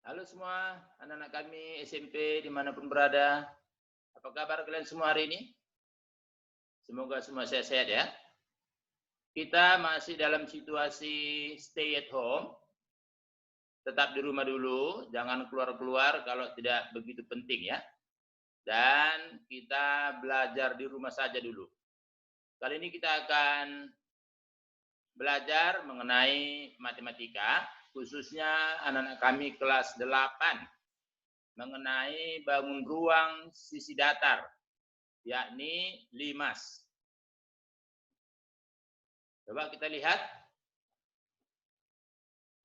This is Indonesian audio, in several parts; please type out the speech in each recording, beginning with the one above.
Halo semua, anak-anak kami SMP dimanapun berada. Apa kabar kalian semua hari ini? Semoga semua sehat-sehat ya. Kita masih dalam situasi stay at home. Tetap di rumah dulu, jangan keluar-keluar kalau tidak begitu penting ya. Dan kita belajar di rumah saja dulu. Kali ini kita akan belajar mengenai matematika, khususnya anak-anak kami kelas 8, mengenai bangun ruang sisi datar, yakni limas. Coba kita lihat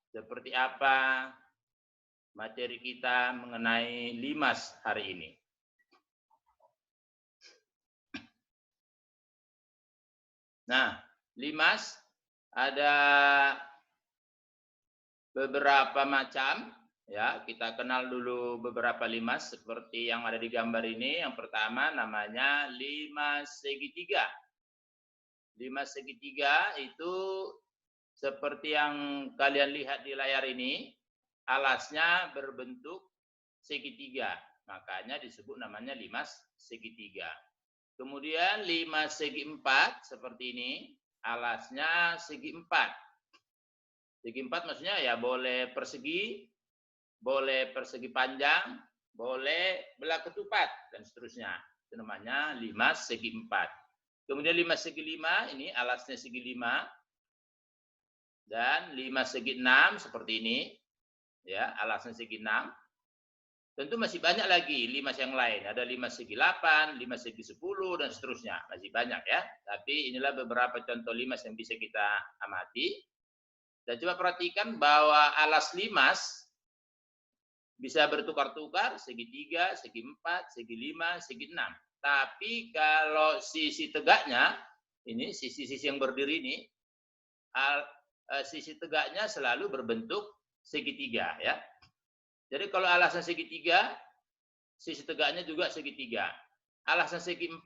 seperti apa materi kita mengenai limas hari ini. Nah, limas ada beberapa macam ya. Kita kenal dulu beberapa limas seperti yang ada di gambar ini. Yang pertama namanya limas segitiga. Limas segitiga itu seperti yang kalian lihat di layar ini, alasnya berbentuk segitiga, makanya disebut namanya limas segitiga. Kemudian limas segi empat seperti ini, alasnya segi empat. Segi empat maksudnya ya boleh persegi panjang, boleh belah ketupat dan seterusnya. Itu namanya limas segi empat. Kemudian limas segi lima, ini alasnya segi lima. Dan limas segi enam seperti ini, ya, alasnya segi enam. Tentu masih banyak lagi limas yang lain. Ada limas segi 8, limas segi 10, dan seterusnya. Masih banyak ya. Tapi inilah beberapa contoh limas yang bisa kita amati. Dan coba perhatikan bahwa alas limas bisa bertukar-tukar, segi 3, segi 4, segi 5, segi 6. Tapi kalau sisi tegaknya, ini sisi-sisi yang berdiri ini, sisi tegaknya selalu berbentuk segitiga ya. Jadi kalau alasnya segitiga, sisi tegaknya juga segitiga. Alasnya segi 4,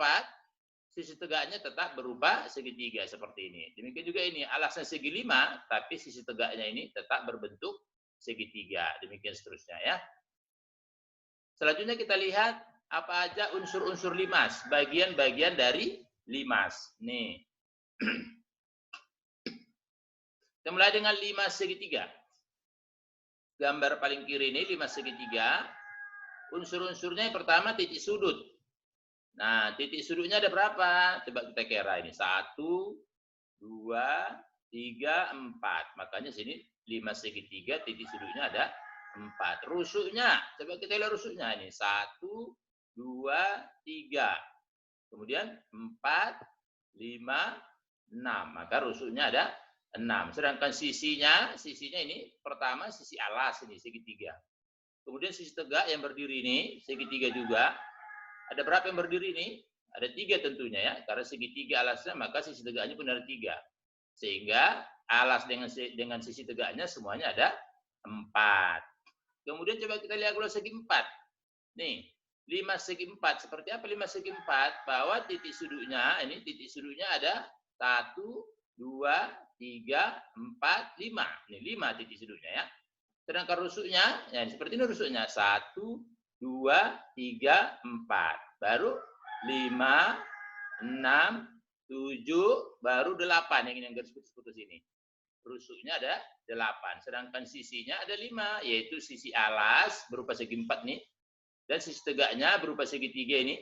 sisi tegaknya tetap berupa segitiga seperti ini. Demikian juga ini, alasnya segi 5, tapi sisi tegaknya ini tetap berbentuk segitiga. Demikian seterusnya ya. Selanjutnya kita lihat apa aja unsur-unsur limas, bagian-bagian dari limas. Nih. Kita mulai dengan limas segitiga. Gambar paling kiri ini limas segitiga. Unsur-unsurnya yang pertama titik sudut. Nah, titik sudutnya ada berapa? Coba kita kira ini. 1, 2, 3, 4. Makanya sini limas segitiga titik sudutnya ada 4. Rusuknya, coba kita lihat rusuknya ini. 1, 2, 3. Kemudian 4, 5, 6. Maka rusuknya ada 6. Sedangkan sisinya ini pertama sisi alas ini segitiga. Kemudian sisi tegak yang berdiri ini segitiga juga. Ada berapa yang berdiri ini? Ada 3 tentunya ya. Karena segitiga alasnya maka sisi tegaknya pun ada 3. Sehingga alas dengan sisi tegaknya semuanya ada 4. Kemudian coba kita lihat kalau segi 4. Nih, limas segi 4. Seperti apa limas segi 4? Bahwa titik sudutnya ini titik sudutnya ada 1, 2, 3, 4, 5. Ini 5 titik sudutnya ya. Sedangkan rusuknya, ya seperti ini rusuknya. 1, 2, 3, 4. Baru 5, 6, 7, baru 8. Yang garis putus-putus ini. Rusuknya ada 8. Sedangkan sisinya ada 5. Yaitu sisi alas berupa segi 4 nih. Dan sisi tegaknya berupa segitiga ini.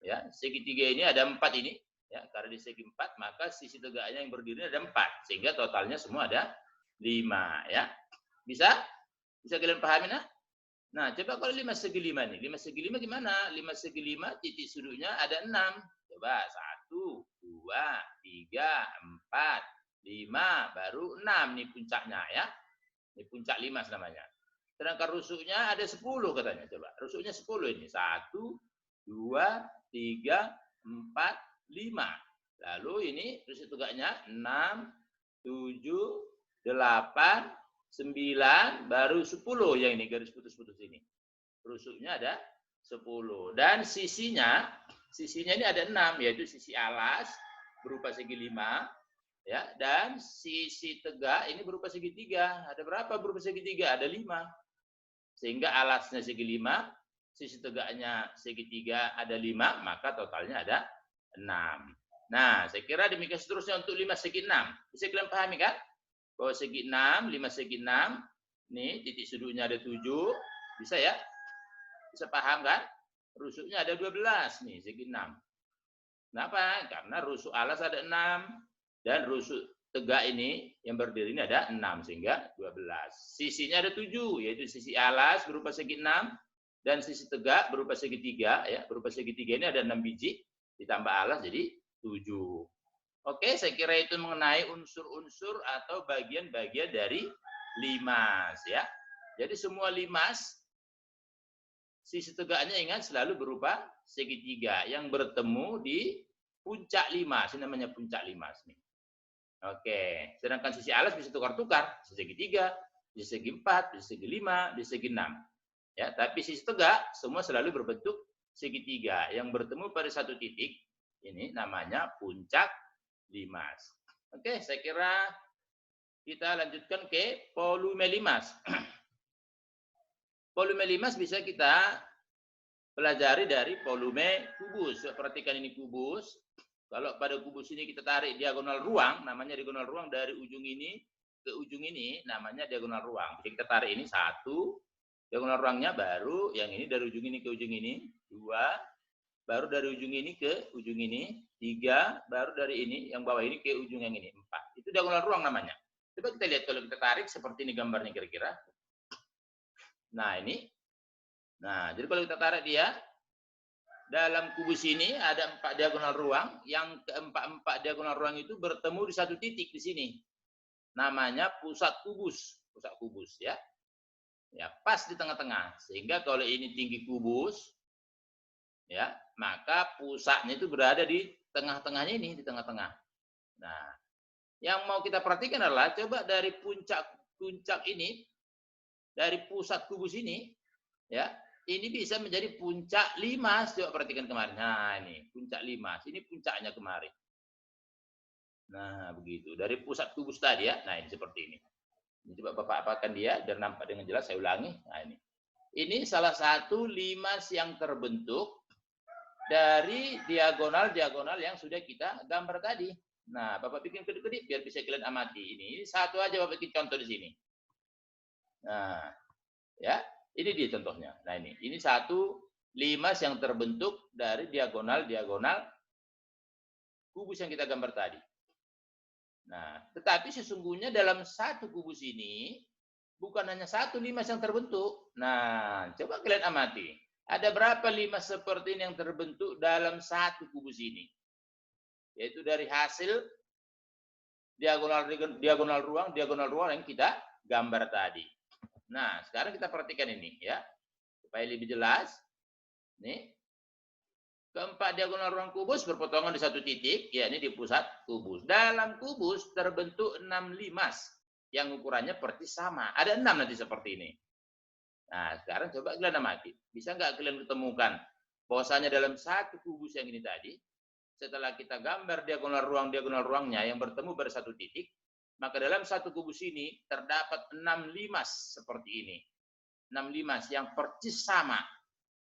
Ya, segitiga ini ada 4 ini. Ya, karena di segi 4 maka sisi tegaknya yang berdiri ada 4 sehingga totalnya semua ada 5 ya. Bisa kalian pahami nah? Nah, coba kalau 5 segi 5 nih. 5 segi 5 gimana? 5 segi 5 titik sudutnya ada 6. Coba 1, 2, 3, 4, 5 baru 6 nih puncaknya ya. Ini puncak limas namanya. Sedangkan rusuknya ada 10 katanya. Coba rusuknya 10 ini. 1, 2, 3, 4, 5. Lalu ini rusuk tegaknya 6, 7, 8, 9, baru 10 yang ini garis putus-putus ini. Rusuknya ada 10. Dan sisinya ini ada 6, yaitu sisi alas berupa segi 5 ya, dan sisi tegak ini berupa segitiga. Ada berapa berupa segitiga? Ada 5. Sehingga alasnya segi 5, sisi tegaknya segitiga ada 5, maka totalnya ada 6. Nah, saya kira demikian seterusnya untuk 5 segi 6. Bisa kalian pahami kan? Bahwa segi 6, 5 segi 6, nih titik sudutnya ada 7, bisa ya? Bisa paham kan? Rusuknya ada 12 nih, segi 6. Kenapa? Karena rusuk alas ada 6 dan rusuk tegak ini yang berdiri ini ada 6 sehingga 12. Sisinya ada 7, yaitu sisi alas berupa segi 6 dan sisi tegak berupa segitiga ya. Berupa segitiga ini ada 6 biji ditambah alas jadi 7. Oke, saya kira itu mengenai unsur-unsur atau bagian-bagian dari limas ya. Jadi semua limas sisi tegaknya ingat selalu berupa segitiga yang bertemu di puncak limas. Ini namanya puncak limas nih. Oke, sedangkan sisi alas bisa tukar-tukar, di segi 3, di segi 4, di segi 5, di segi 6. Ya, tapi sisi tegak semua selalu berbentuk segitiga yang bertemu pada satu titik. Ini namanya puncak limas. Oke, saya kira kita lanjutkan ke volume limas. Volume limas bisa kita pelajari dari volume kubus. Perhatikan ini kubus. Kalau pada kubus ini kita tarik diagonal ruang, namanya diagonal ruang dari ujung ini ke ujung ini, namanya diagonal ruang. Jadi kita tarik ini 1, diagonal ruangnya baru yang ini dari ujung ini ke ujung ini, 2, baru dari ujung ini ke ujung ini, 3, baru dari ini yang bawah ini ke ujung yang ini, 4. Itu diagonal ruang namanya. Coba kita lihat kalau kita tarik seperti ini gambarnya kira-kira. Nah, ini. Nah, jadi kalau kita tarik dia, dalam kubus ini ada 4 diagonal ruang, yang keempat-empat diagonal ruang itu bertemu di satu titik di sini. Namanya pusat kubus ya. Ya, pas di tengah-tengah. Sehingga kalau ini tinggi kubus ya, maka pusatnya itu berada di tengah-tengahnya ini, di tengah-tengah. Nah, yang mau kita perhatikan adalah coba dari puncak ini, dari pusat kubus ini ya, ini bisa menjadi puncak limas. Coba perhatikan kemarin. Nah, ini puncak limas. Ini puncaknya kemarin. Nah, begitu. Dari pusat kubus tadi ya. Nah, ini seperti ini. Ini coba Bapak apakan dia biar nampak dengan jelas. Saya ulangi. Nah, ini. Ini salah satu limas yang terbentuk dari diagonal-diagonal yang sudah kita gambar tadi. Nah, Bapak bikin kedip-kedip biar bisa kalian amati. Ini satu aja Bapak bikin contoh di sini. Nah, ya. Ini dia contohnya. Nah, ini satu limas yang terbentuk dari diagonal-diagonal kubus yang kita gambar tadi. Nah, tetapi sesungguhnya dalam satu kubus ini bukan hanya satu limas yang terbentuk. Nah, coba kalian amati. Ada berapa limas seperti ini yang terbentuk dalam satu kubus ini? Yaitu dari hasil diagonal ruang yang kita gambar tadi. Nah, sekarang kita perhatikan ini ya. Supaya lebih jelas. Nih. Keempat diagonal ruang kubus berpotongan di satu titik, ya ini di pusat kubus. Dalam kubus terbentuk 6 limas yang ukurannya persis sama. Ada 6 nanti seperti ini. Nah, sekarang coba kalian amati. Bisa nggak kalian ketemukan bahwasanya dalam satu kubus yang ini tadi, setelah kita gambar diagonal ruangnya yang bertemu pada satu titik, maka dalam satu kubus ini terdapat 6 limas seperti ini. 6 limas yang persis sama.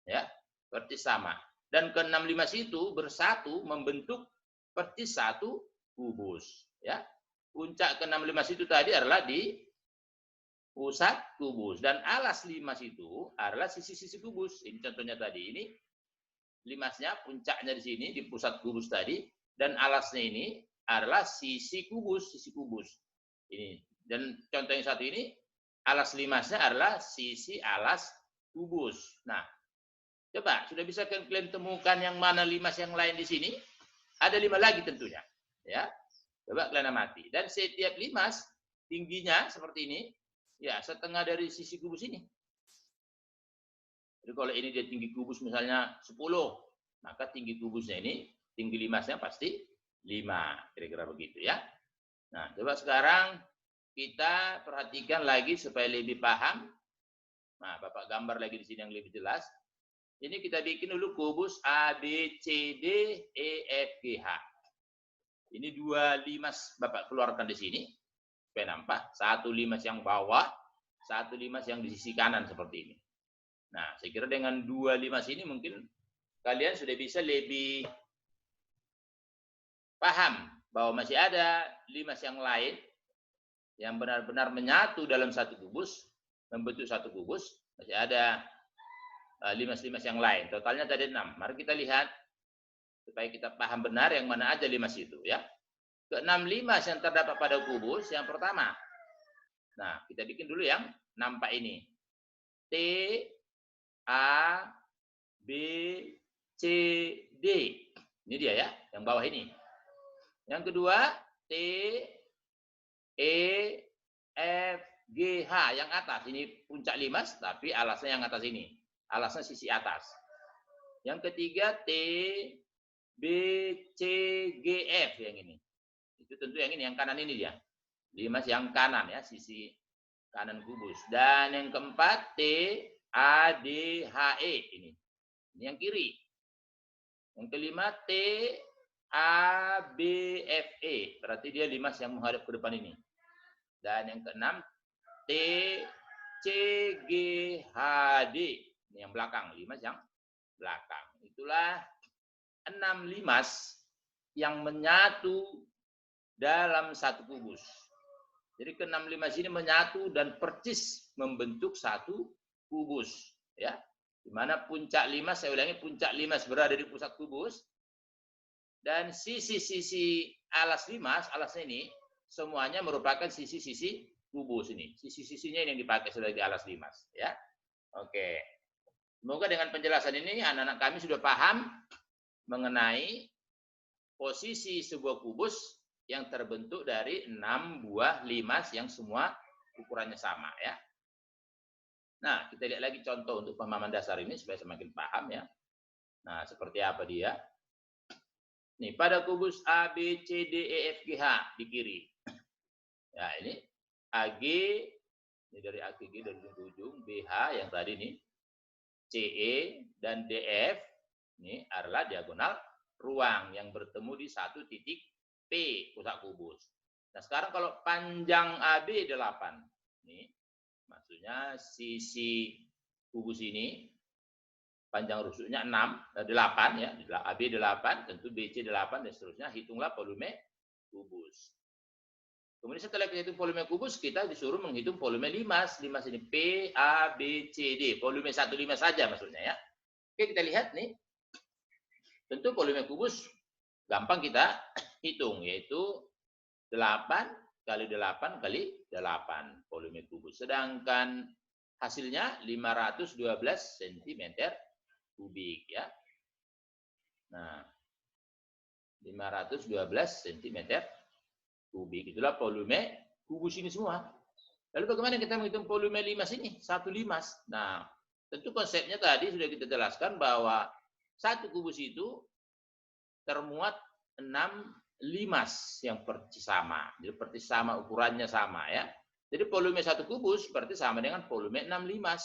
Ya, persis sama. Dan ke-6 limas itu bersatu membentuk persis satu kubus. Ya, puncak ke-6 limas itu tadi adalah di pusat kubus. Dan alas limas itu adalah sisi-sisi kubus. Ini contohnya tadi. Ini limasnya, puncaknya di sini, di pusat kubus tadi. Dan alasnya ini adalah sisi kubus. Ini. Dan contoh yang satu ini, alas limasnya adalah sisi alas kubus. Nah, coba, sudah bisa kalian temukan yang mana limas yang lain di sini? Ada 5 lagi tentunya. Ya, coba kalian amati. Dan setiap limas tingginya seperti ini, ya setengah dari sisi kubus ini. Jadi kalau ini dia tinggi kubus misalnya 10, maka tinggi kubusnya ini, tinggi limasnya pasti 5. Kira-kira begitu ya. Nah, coba sekarang kita perhatikan lagi supaya lebih paham. Nah, Bapak gambar lagi di sini yang lebih jelas. Ini kita bikin dulu kubus A, B, C, D, E, F, G, H. Ini 2 limas Bapak keluarkan di sini. Supaya nampak. 1 limas yang bawah, satu limas yang di sisi kanan seperti ini. Nah, saya kira dengan 2 limas ini mungkin kalian sudah bisa lebih paham bahwa masih ada limas yang lain yang benar-benar menyatu dalam satu kubus, membentuk satu kubus. Masih ada limas-limas yang lain. Totalnya tadi 6. Mari kita lihat supaya kita paham benar yang mana aja limas itu ya. Ke-6 limas yang terdapat pada kubus yang pertama. Nah, kita bikin dulu yang nampak ini. T, A, B, C, D. Ini dia ya, yang bawah ini. Yang kedua, T, E, F, G, H. Yang atas. Ini puncak limas, tapi alasnya yang atas ini. Alasnya sisi atas. Yang ketiga, T, B, C, G, F. Yang ini. Itu tentu yang ini, yang kanan ini dia. Limas yang kanan ya, sisi kanan kubus. Dan yang keempat, T, A, D, H, E. Ini yang kiri. Yang kelima, T, A, B, F, E. Berarti dia limas yang menghadap ke depan ini. Dan yang keenam, T, C, G, H, D. Ini yang belakang, limas yang belakang. Itulah 6 limas yang menyatu dalam satu kubus. Jadi ke-6 limas ini menyatu dan persis membentuk satu kubus. Ya, di mana puncak limas, saya ulangi, puncak limas berada di pusat kubus. Dan sisi-sisi alas limas, alasnya ini, semuanya merupakan sisi-sisi kubus ini. Sisi-sisinya ini yang dipakai sebagai alas limas. Ya, oke. Semoga dengan penjelasan ini anak-anak kami sudah paham mengenai posisi sebuah kubus yang terbentuk dari 6 buah limas yang semua ukurannya sama ya. Nah, kita lihat lagi contoh untuk pemahaman dasar ini supaya semakin paham ya. Nah, seperti apa dia? Nih, pada kubus A, B, C, D, E, F, G, H di kiri. Ya, ini AG, ini dari A ke G dari ujung ke ujung, BH yang tadi nih, CE dan DF, ini adalah diagonal ruang yang bertemu di satu titik P, pusat kubus. Nah, sekarang kalau panjang AB 8, nih, maksudnya sisi kubus ini, panjang rusuknya 8 ya, AB 8, tentu BC 8, dan seterusnya, hitunglah volume kubus. Kemudian setelah kita hitung volume kubus, kita disuruh menghitung volume limas. Limas ini P, A, B, C, D. Volume 1 limas saja maksudnya ya. Oke, kita lihat nih. Tentu volume kubus gampang kita hitung, yaitu 8 kali 8 kali 8 volume kubus. Sedangkan hasilnya 512 cm kubik ya. Nah, 512 cm kubik itulah volume kubus ini semua. Lalu bagaimana kita menghitung volume limas ini? Satu limas. Nah, tentu konsepnya tadi sudah kita jelaskan bahwa satu kubus itu termuat 6 limas yang persis sama. Jadi persis sama, ukurannya sama ya. Jadi volume satu kubus berarti sama dengan volume 6 limas.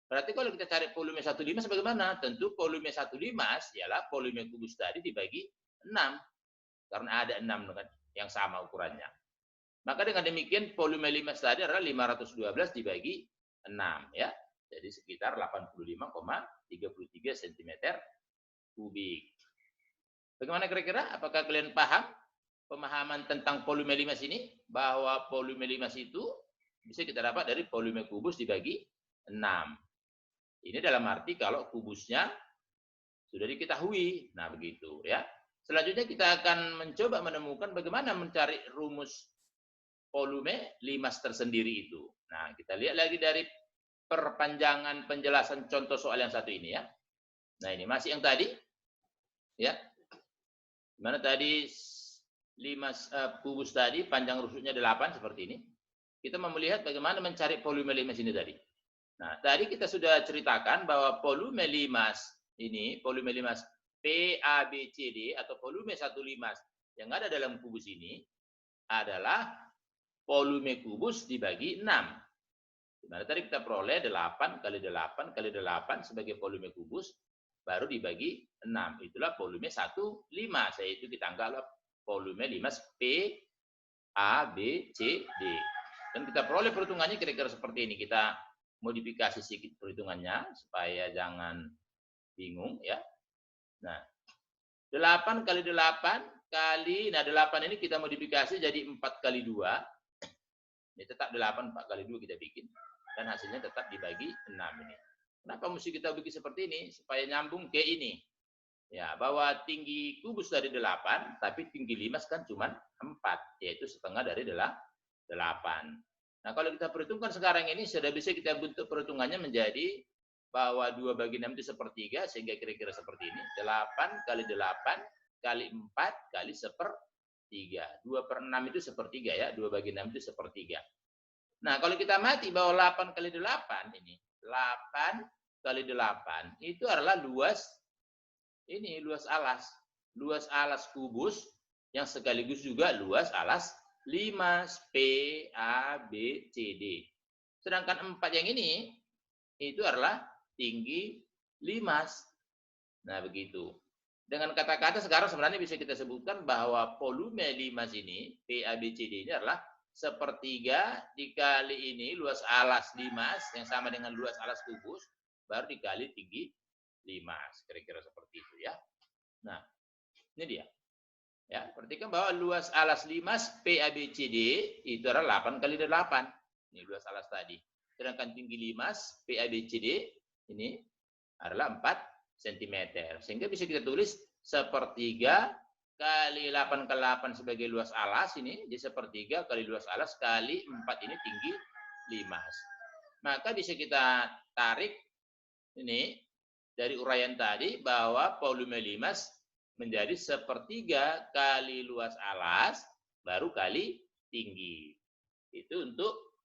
Berarti kalau kita cari volume 1 limas bagaimana? Tentu volume 1 limas ialah volume kubus tadi dibagi 6. Karena ada 6 yang sama ukurannya. Maka dengan demikian volume limas tadi adalah 512 dibagi 6 ya. Jadi sekitar 85,33 cm kubik. Bagaimana kira-kira? Apakah kalian paham pemahaman tentang volume limas ini? Bahwa volume limas itu bisa kita dapat dari volume kubus dibagi 6. Ini dalam arti kalau kubusnya sudah diketahui. Nah, begitu ya. Selanjutnya kita akan mencoba menemukan bagaimana mencari rumus volume limas tersendiri itu. Nah, kita lihat lagi dari perpanjangan penjelasan contoh soal yang satu ini ya. Nah, ini masih yang tadi ya. Mana tadi limas kubus tadi panjang rusuknya 8 seperti ini. Kita mau melihat bagaimana mencari volume limas ini tadi. Nah, tadi kita sudah ceritakan bahwa volume limas ini, volume limas P, A, B, C, D atau volume satu limas yang ada dalam kubus ini adalah volume kubus dibagi 6. Dimana tadi kita peroleh 8 kali 8 kali 8 sebagai volume kubus, baru dibagi 6. Itulah volume 1 limas, yaitu kita anggap volume limas P, A, B, C, D. Dan kita peroleh perhitungannya kira-kira seperti ini. Kita modifikasi sedikit perhitungannya supaya jangan bingung ya. Nah, 8 kali 8 kali, nah 8 ini kita modifikasi jadi 4 kali 2. Ini tetap 8, 4 kali 2 kita bikin. Dan hasilnya tetap dibagi 6 ini. Kenapa mesti kita bikin seperti ini? Supaya nyambung ke ini. Ya, bahwa tinggi kubus dari 8, tapi tinggi limas kan cuma 4, yaitu setengah dari 8. Nah, kalau kita perhitungkan sekarang ini, sudah bisa kita bentuk perhitungannya menjadi bahwa 2 bagi 6 itu sepertiga, sehingga kira-kira seperti ini. 8 kali 8 kali 4 kali sepertiga. 2 per 6 itu sepertiga ya, 2 bagi 6 itu sepertiga. Nah, kalau kita mati bahwa 8 kali 8 ini, 8 kali 8 itu adalah luas alas. Luas alas kubus yang sekaligus juga luas alas limas P, A, B, C, D. Sedangkan 4 yang ini itu adalah tinggi limas. Nah, begitu. Dengan kata-kata sekarang sebenarnya bisa kita sebutkan bahwa volume limas ini, P, A, B, C, D ini adalah sepertiga dikali ini luas alas limas yang sama dengan luas alas kubus, baru dikali tinggi limas. Kira-kira seperti itu ya. Nah, ini dia. Ya, perhatikan bahwa luas alas limas PABCD itu adalah 8 kali 8. Ini luas alas tadi. Sedangkan tinggi limas PABCD ini adalah 4 cm. Sehingga bisa kita tulis sepertiga kali 8 kali 8 sebagai luas alas ini. Jadi sepertiga kali luas alas kali 4 ini tinggi limas. Maka bisa kita tarik ini dari uraian tadi bahwa volume limas menjadi sepertiga kali luas alas baru kali tinggi. Itu untuk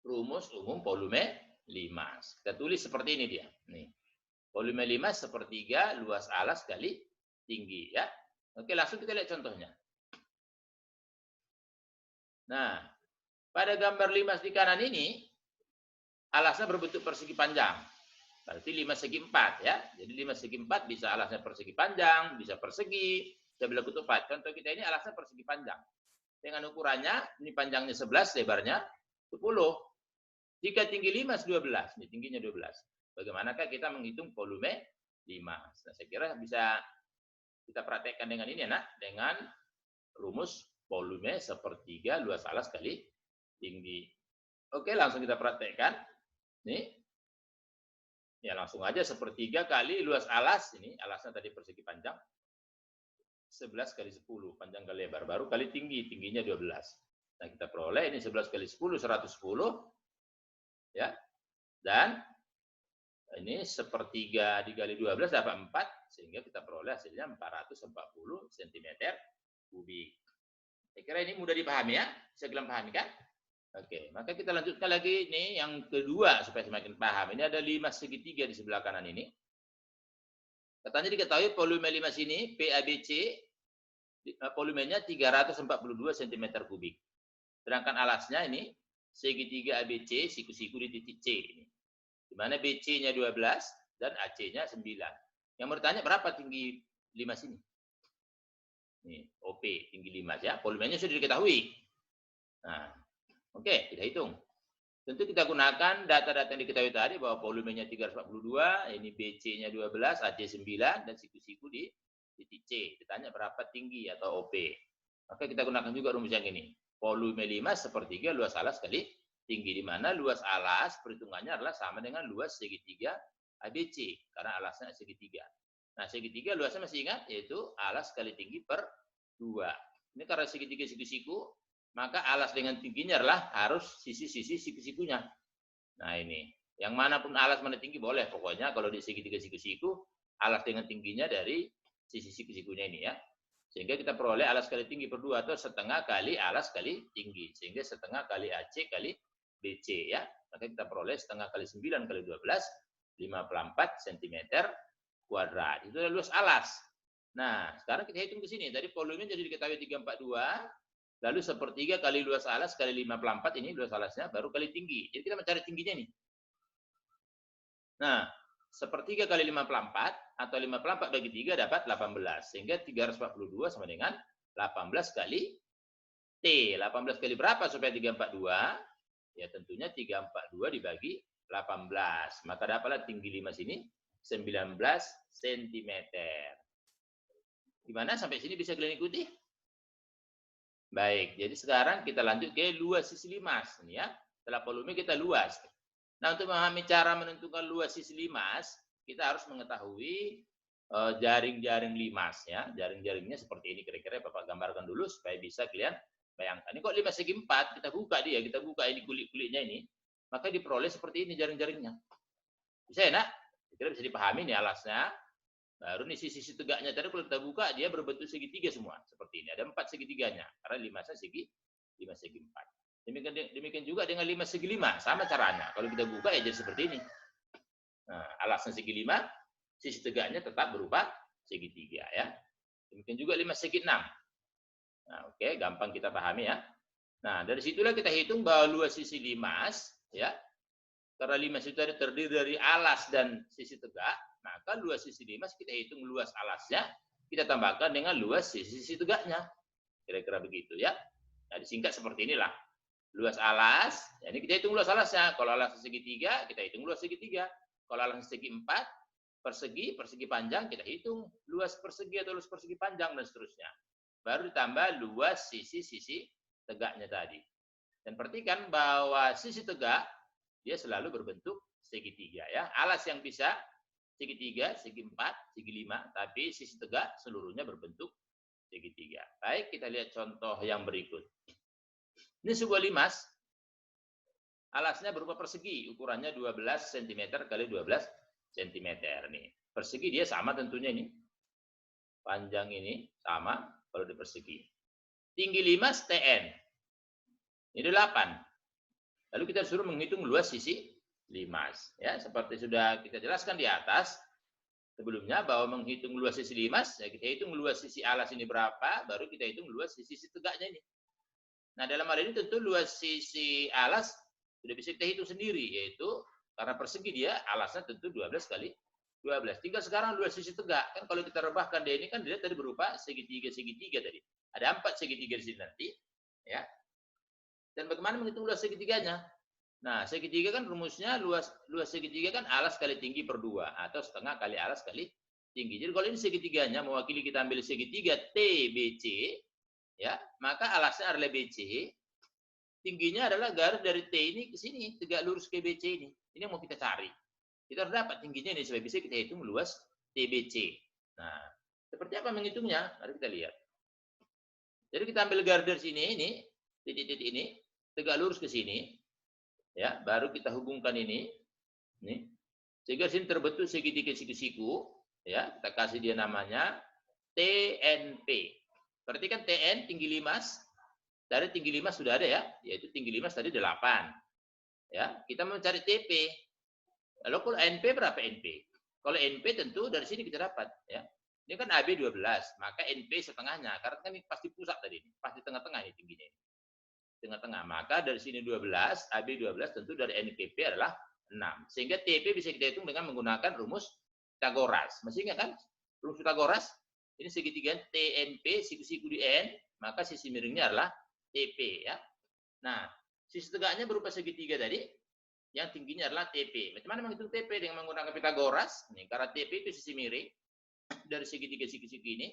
rumus umum volume limas. Kita tulis seperti ini dia. Nih. Volume limas sepertiga luas alas kali tinggi ya. Oke, langsung kita lihat contohnya. Nah, pada gambar limas di kanan ini alasnya berbentuk persegi panjang. Berarti 5 segi 4 ya. Jadi 5 segi 4 bisa alasnya persegi panjang, bisa persegi, bisa bilang ketupat. Contoh kita ini alasnya persegi panjang. Dengan ukurannya, ini panjangnya 11, lebarnya 10. Jika tinggi limas 12, ini tingginya 12. Bagaimanakah kita menghitung volume limas? Nah, saya kira bisa kita praktekkan dengan ini ya, nak, dengan rumus volume sepertiga luas alas kali tinggi. Oke, langsung kita praktekkan. Nih. Ya, langsung aja sepertiga kali luas alas, ini alasnya tadi persegi panjang, 11 kali 10, panjang kali lebar, baru kali tinggi, tingginya 12. Nah, kita peroleh ini 11 kali 10, 110, ya, dan ini sepertiga dikali 12 dapat 4, sehingga kita peroleh hasilnya 440 cm kubik. Saya kira ini mudah dipahami ya, bisa kalian pahami kan? Oke, maka kita lanjutkan lagi nih yang kedua supaya semakin paham. Ini ada limas segitiga di sebelah kanan ini. Katanya diketahui volume limas ini PABC volumenya 342 cm kubik. Sedangkan alasnya ini segitiga ABC siku-siku di titik C ini. Di mana BC-nya 12 dan AC-nya 9. Yang bertanya berapa tinggi limas ini? Nih, OP tinggi limas ya. Volumenya sudah diketahui. Nah, oke, kita hitung. Tentu kita gunakan data-data yang diketahui tadi bahwa volumenya 342, ini BC-nya 12, AC 9, dan siku-siku di titik C. Ditanya berapa tinggi atau OP. Maka kita gunakan juga rumus yang ini. Volume limas sepertiga luas alas kali tinggi, di mana luas alas perhitungannya adalah sama dengan luas segitiga ABC, karena alasnya segitiga. Nah, segitiga luasnya masih ingat, yaitu alas kali tinggi per 2. Ini karena segitiga siku-siku, maka alas dengan tingginya adalah harus sisi-sisi siku-sikunya. Nah, ini. Yang manapun alas mana tinggi boleh. Pokoknya kalau di segitiga siku-siku, alas dengan tingginya dari sisi siku-sikunya ini ya. Sehingga kita peroleh alas kali tinggi per 2 atau setengah kali alas kali tinggi. Sehingga setengah kali AC kali BC ya. Maka kita peroleh setengah kali 9 kali 12, 54 cm kuadrat. Itu adalah luas alas. Nah, sekarang kita hitung ke sini. Tadi volumenya jadi diketahui 342. Lalu sepertiga kali luas alas kali 54 ini luas alasnya baru kali tinggi. Jadi kita mencari tingginya nih. Nah, sepertiga kali 54 atau 54 bagi 3 dapat 18. Sehingga 342 sama dengan 18 kali T. 18 kali berapa supaya 342? Ya tentunya 342 dibagi 18. Maka dapatlah tinggi limas ini 19 cm. Gimana sampai sini bisa kalian ikuti? Baik, jadi sekarang kita lanjut ke luas sisi limas. Ini ya, setelah volume kita luas. Nah, untuk memahami cara menentukan luas sisi limas, kita harus mengetahui jaring-jaring limas ya. Jaring-jaringnya seperti ini kira-kira Bapak gambarkan dulu supaya bisa kalian bayangkan. Ini kok limas segi 4, kita buka dia, kita buka ini kulit-kulitnya ini, maka diperoleh seperti ini jaring-jaringnya. Bisa ya, Nak? Kira bisa dipahami nih alasnya. Baru nih sisi tegaknya tadi kalau kita buka dia berbentuk segitiga semua seperti ini. Ada 4 segitiganya karena limasnya segi 5 segi 4. Demikian juga dengan 5 segi 5 sama caranya. Kalau kita buka ya jadi seperti ini. Nah, alasnya segi 5, sisi tegaknya tetap berupa segitiga ya. Demikian juga 5 segi 6. Nah, oke, gampang kita pahami ya. Nah, dari situlah kita hitung bahwa luas sisi limas ya. Karena limas itu terdiri dari alas dan sisi tegak, maka luas sisi limas kita hitung luas alasnya, kita tambahkan dengan luas sisi tegaknya. Kira-kira begitu ya. Nah, disingkat seperti inilah. Luas alas, ya ini kita hitung luas alasnya. Kalau alasnya segitiga, kita hitung luas segitiga. Kalau alasnya segi 4, persegi panjang, kita hitung luas persegi atau luas persegi panjang dan seterusnya. Baru ditambah luas sisi tegaknya tadi. Dan perhatikan bahwa sisi tegak dia selalu berbentuk segitiga ya. Alas yang bisa segitiga, segi 4, segi 5, tapi sisi tegak seluruhnya berbentuk segitiga. Baik, kita lihat contoh yang berikut. Ini sebuah limas. Alasnya berupa persegi, ukurannya 12 cm kali 12 cm nih. Persegi dia sama tentunya ini. Panjang ini sama kalau di persegi. Tinggi limas TN. Ini 8. Lalu kita suruh menghitung luas sisi limas. Ya, seperti sudah kita jelaskan di atas sebelumnya bahwa menghitung luas sisi limas, ya kita hitung luas sisi alas ini berapa, baru kita hitung luas sisi tegaknya ini. Nah, dalam hal ini tentu luas sisi alas sudah bisa kita hitung sendiri, yaitu karena persegi dia alasnya tentu 12 kali 12. Tinggal sekarang luas sisi tegak. Kan kalau kita rebahkan dia ini kan dia tadi berupa segitiga tadi. Ada 4 segitiga di sini nanti, ya. Dan bagaimana menghitung luas segitiganya? Nah, segitiga kan rumusnya luas segitiga kan alas kali tinggi per 2 atau setengah kali alas kali tinggi. Jadi kalau ini segitiganya mewakili kita ambil segitiga TBC ya, maka alasnya adalah BC. Tingginya adalah garis dari T ini ke sini, tegak lurus ke BC ini. Ini yang mau kita cari. Kita harus dapat tingginya ini supaya bisa kita hitung luas TBC. Nah, seperti apa menghitungnya? Mari kita lihat. Jadi kita ambil garis dari sini ini, titik-titik ini, tegak lurus ke sini, ya, baru kita hubungkan ini, sehingga sini terbentuk segitiga siku-siku, ya, kita kasih dia namanya TNP. Perhatikan TN tinggi limas, dari tinggi limas sudah ada ya, yaitu tinggi limas tadi 8, ya, kita mau mencari TP. Lalu kalau NP berapa NP? Kalau NP tentu dari sini kita dapat, ya. Ini kan AB 12, maka NP setengahnya, karena kan ini pasti pusat tadi, pasti tengah-tengah ini tingginya. Tengah-tengah. Maka dari sini 12, AB 12 tentu dari NPP adalah 6. Sehingga TP bisa kita hitung dengan menggunakan rumus Pythagoras. Masih ingat kan? Rumus Pythagoras, ini segitiga TNP, siku-siku di N, maka sisi miringnya adalah TP ya. Nah, sisi tegaknya berupa segitiga tadi, yang tingginya adalah TP. Macam mana menghitung TP dengan menggunakan Pythagoras? Nih, karena TP itu sisi miring dari segitiga siku-siku ini,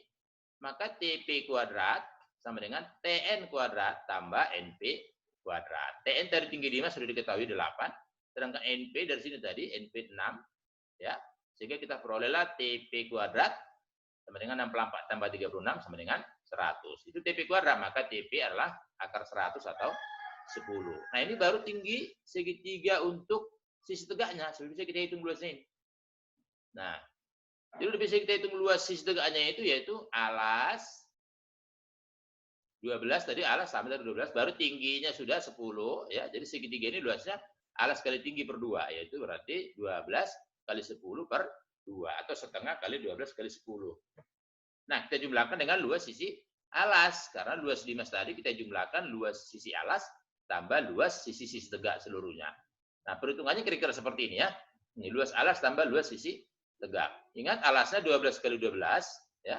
maka TP kuadrat sama dengan TN kuadrat tambah NP kuadrat. TN dari tinggi 5 sudah diketahui 8, sedangkan NP dari sini tadi NP 6, ya. Sehingga kita perolehlah TP kuadrat sama dengan 64 tambah 36 sama dengan 100. Itu TP kuadrat, maka TP adalah akar 100 atau 10. Nah, ini baru tinggi segitiga untuk sisi tegaknya. Sudah bisa kita hitung luasnya ini. Nah, jadi udah bisa kita hitung luas sisi tegaknya itu yaitu alas 12 tadi alas sama dari 12, baru tingginya sudah 10 ya. Jadi segitiga ini luasnya alas kali tinggi per 2, yaitu berarti 12 kali 10 per 2 atau setengah kali 12 kali 10. Nah, kita jumlahkan dengan luas sisi alas karena luas limas tadi kita jumlahkan luas sisi alas tambah luas sisi tegak seluruhnya. Nah, perhitungannya kira-kira seperti ini ya. Ini luas alas tambah luas sisi tegak. Ingat alasnya 12 kali 12 ya.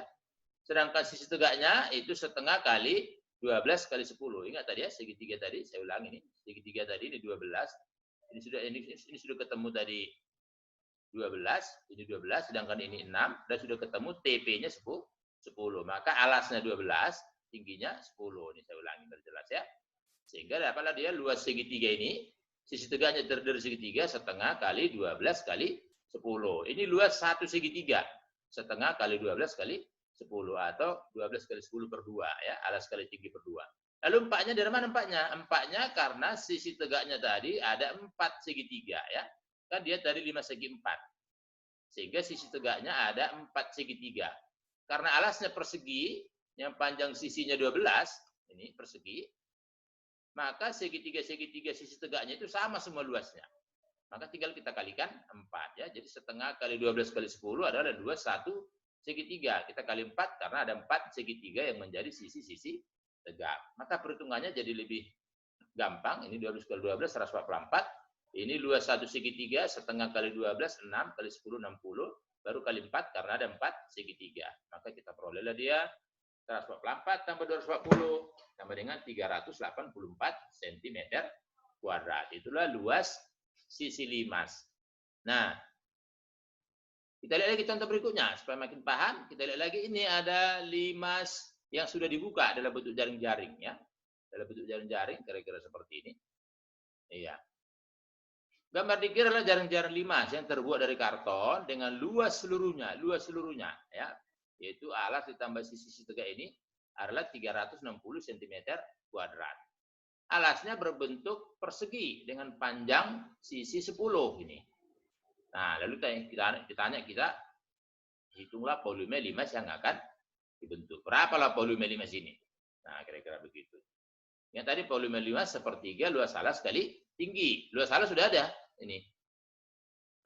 Sedangkan sisi tegaknya itu setengah kali 12 kali 10. Ingat tadi ya, segitiga tadi, saya ulang ini. Segitiga tadi ini 12. Ini sudah ketemu tadi 12, ini 12, sedangkan ini 6, dan sudah ketemu TP-nya 10. Maka alasnya 12, tingginya 10. Ini saya ulangi biar jelas ya. Sehingga dapatlah dia luas segitiga ini, sisi tegaknya dari segitiga setengah kali 12 kali 10. Ini luas satu segitiga, setengah kali 12 kali 10 atau 12 kali 10 per 2 ya, alas kali tinggi per 2. Lalu empatnya dari mana empatnya? Empatnya karena sisi tegaknya tadi ada 4 segitiga ya. Kan dia dari 5 segi 4. Sehingga sisi tegaknya ada 4 segitiga. Karena alasnya persegi, yang panjang sisinya 12, ini persegi, maka segitiga-segitiga sisi tegaknya itu sama semua luasnya. Maka tinggal kita kalikan 4 ya. Jadi setengah kali 12 kali 10 adalah 21 segitiga. Kita kali 4 karena ada 4 segitiga yang menjadi sisi-sisi tegak. Maka perhitungannya jadi lebih gampang. Ini 12 kali 12, 144. Ini luas satu segitiga, setengah kali 12, 6 kali 10, 60. Baru kali 4 karena ada 4 segitiga. Maka kita perolehlah dia 144 tambah 240 sama dengan 384 cm kuadrat. Itulah luas sisi limas. Nah, kita lihat lagi contoh berikutnya supaya makin paham. Kita lihat lagi ini ada limas yang sudah dibuka dalam bentuk jaring-jaring ya. Dalam bentuk jaring-jaring kira-kira seperti ini. Iya. Gambar di kiri adalah jaring-jaring limas yang terbuat dari karton dengan luas seluruhnya ya. Yaitu alas ditambah sisi-sisi tegak ini adalah 360 cm kuadrat. Alasnya berbentuk persegi dengan panjang sisi 10 ini. Nah, lalu kita hitunglah volume limas yang akan dibentuk. Berapalah volume limas ini? Nah, kira-kira begitu. Yang tadi volume limas sepertiga luas alas kali tinggi. Luas alas sudah ada ini.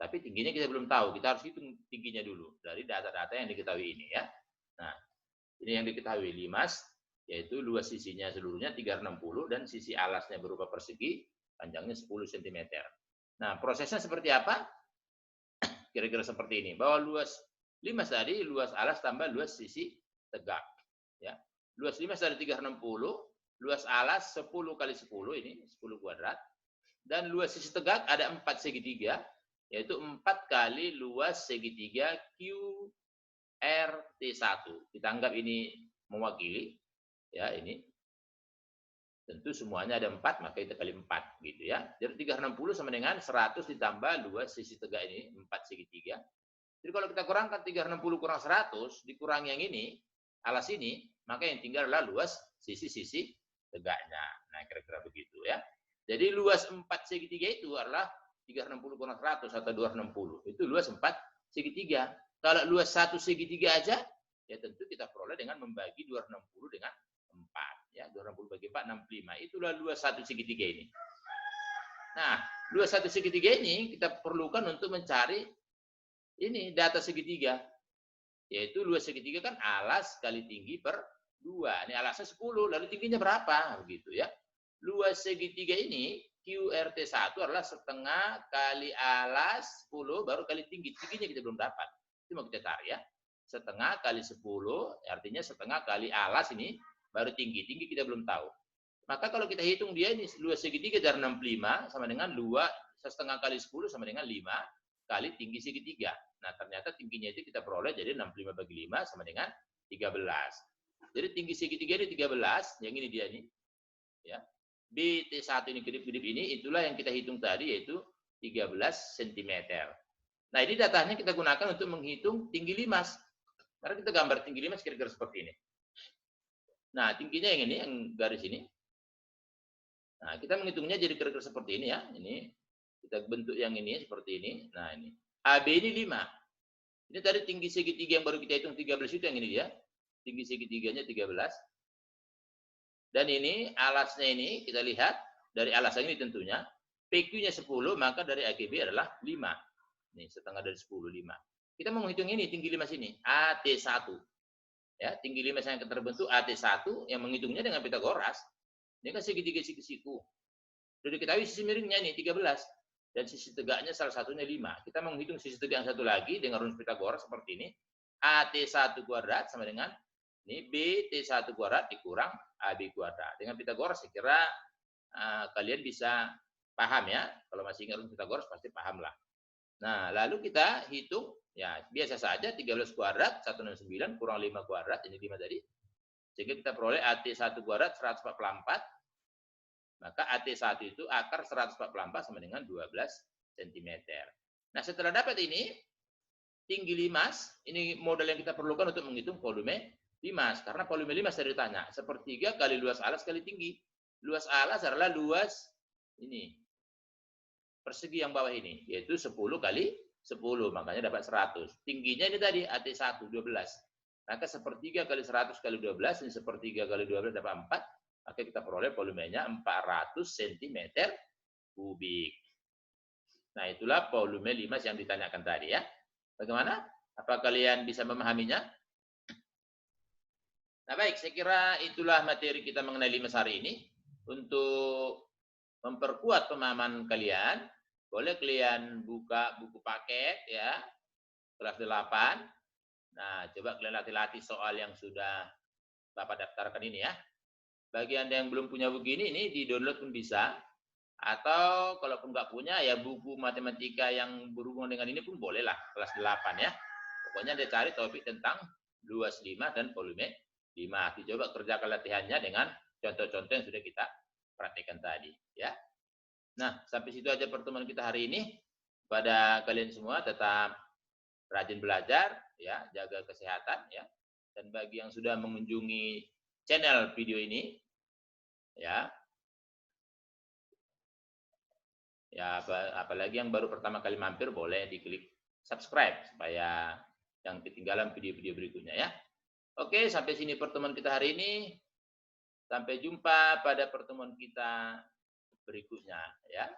Tapi tingginya kita belum tahu. Kita harus hitung tingginya dulu dari data-data yang diketahui ini ya. Nah, ini yang diketahui limas yaitu luas sisinya seluruhnya 360 dan sisi alasnya berupa persegi, panjangnya 10 cm. Nah, prosesnya seperti apa? Kira-kira seperti ini. Bahwa luas limas tadi, luas alas tambah luas sisi tegak. Ya. Luas limas dari 360, luas alas 10 kali 10, ini 10 kuadrat. Dan luas sisi tegak ada 4 segitiga, yaitu 4 kali luas segitiga QRT1. Kita anggap ini mewakili. Ya, ini tentu semuanya ada 4, maka kita kali 4 gitu ya. Jadi 360 sama dengan 100 ditambah luas sisi tegak ini 4 segitiga. Jadi kalau kita kurangkan 360 kurang 100 dikurangi yang ini, alas ini, maka yang tinggal adalah luas sisi-sisi tegaknya. Nah, kira-kira begitu ya. Jadi luas 4 segitiga itu adalah 360 kurang 100 atau 260. Itu luas 4 segitiga. Kalau luas 1 segitiga aja, ya tentu kita peroleh dengan membagi 260 dengan 4 ya, 260 bagi 4 65. Itulah luas satu segitiga ini. Nah, luas satu segitiga ini kita perlukan untuk mencari ini data segitiga. Yaitu luas segitiga kan alas kali tinggi per 2. Ini alasnya 10, lalu tingginya berapa? Begitu ya. Luas segitiga ini QRT1 adalah setengah kali alas 10 baru kali tinggi. Tingginya kita belum dapat. Itu mau kita cari ya. Setengah kali 10 artinya setengah kali alas ini baru tinggi. Tinggi kita belum tahu. Maka kalau kita hitung dia ini luas segitiga dari 65 sama dengan luas setengah kali 10 sama dengan 5 kali tinggi segitiga. Nah, ternyata tingginya itu kita peroleh jadi 65 bagi 5 sama dengan 13. Jadi tinggi segitiga ini 13, yang ini dia nih. Ya. BT1 ini kedip-kedip ini itulah yang kita hitung tadi yaitu 13 cm. Nah, ini datanya kita gunakan untuk menghitung tinggi limas. Karena kita gambar tinggi limas kira-kira seperti ini. Nah, tingginya yang ini, yang garis ini. Nah, kita menghitungnya jadi kira-kira seperti ini ya. Ini kita bentuk yang ini seperti ini. Nah, ini. AB ini 5. Ini tadi tinggi segitiga yang baru kita hitung 13 itu yang ini dia. Tinggi segitiganya 13. Dan ini alasnya ini kita lihat dari alas ini tentunya. PQ-nya 10, maka dari AKB adalah 5. Ini setengah dari 10, 5. Kita mau menghitung ini tinggi limas ini, AT1. Ya, tinggi limas yang terbentuk AT1 yang menghitungnya dengan Pitagoras. Ini kan segitiga siku-siku. Sudah diketahui sisi miringnya ini 13 dan sisi tegaknya salah satunya 5. Kita menghitung sisi tegak yang satu lagi dengan rumus Pitagoras seperti ini. AT1 kuadrat sama dengan Ini B T1 kuadrat dikurang AB kuadrat. Dengan Pitagoras saya kira kalian bisa paham ya. Kalau masih ingat Pitagoras pasti paham lah. Nah, lalu kita hitung, ya biasa saja 13 kuadrat, 169 kurang 5 kuadrat, ini 5 tadi. Sehingga kita peroleh AT1 kuadrat 144, maka AT1 itu akar 144 sama dengan 12 cm. Nah, setelah dapat ini, tinggi limas, ini modal yang kita perlukan untuk menghitung volume limas. Karena volume limas saya ditanya, sepertiga kali luas alas kali tinggi. Luas alas adalah luas ini, persegi yang bawah ini, yaitu 10 kali 10, makanya dapat 100. Tingginya ini tadi, AT1, 12. Maka sepertiga kali 100 kali 12, ini sepertiga kali 12 dapat 4. Maka kita peroleh volumenya 400 cm kubik. Nah, itulah volume limas yang ditanyakan tadi ya. Bagaimana? Apa kalian bisa memahaminya? Nah, baik, saya kira itulah materi kita mengenai limas hari ini. Untuk memperkuat pemahaman kalian, boleh kalian buka buku paket ya, kelas 8. Nah, coba kalian latih-latih soal yang sudah Bapak daftarkan ini ya. Bagi Anda yang belum punya begini, ini di-download pun bisa. Atau kalaupun nggak punya, ya buku matematika yang berhubungan dengan ini pun bolehlah, kelas 8 ya. Pokoknya dia cari topik tentang luas 5 dan volume 5. Dicoba kerjakan latihannya dengan contoh-contoh yang sudah kita praktekkan tadi. Ya. Nah, sampai situ aja pertemuan kita hari ini. Pada kalian semua tetap rajin belajar, ya, jaga kesehatan, ya. Dan bagi yang sudah mengunjungi channel video ini, ya, apalagi yang baru pertama kali mampir boleh diklik subscribe supaya yang ketinggalan video-video berikutnya ya. Oke, sampai sini pertemuan kita hari ini. Sampai jumpa pada pertemuan kita berikutnya ya.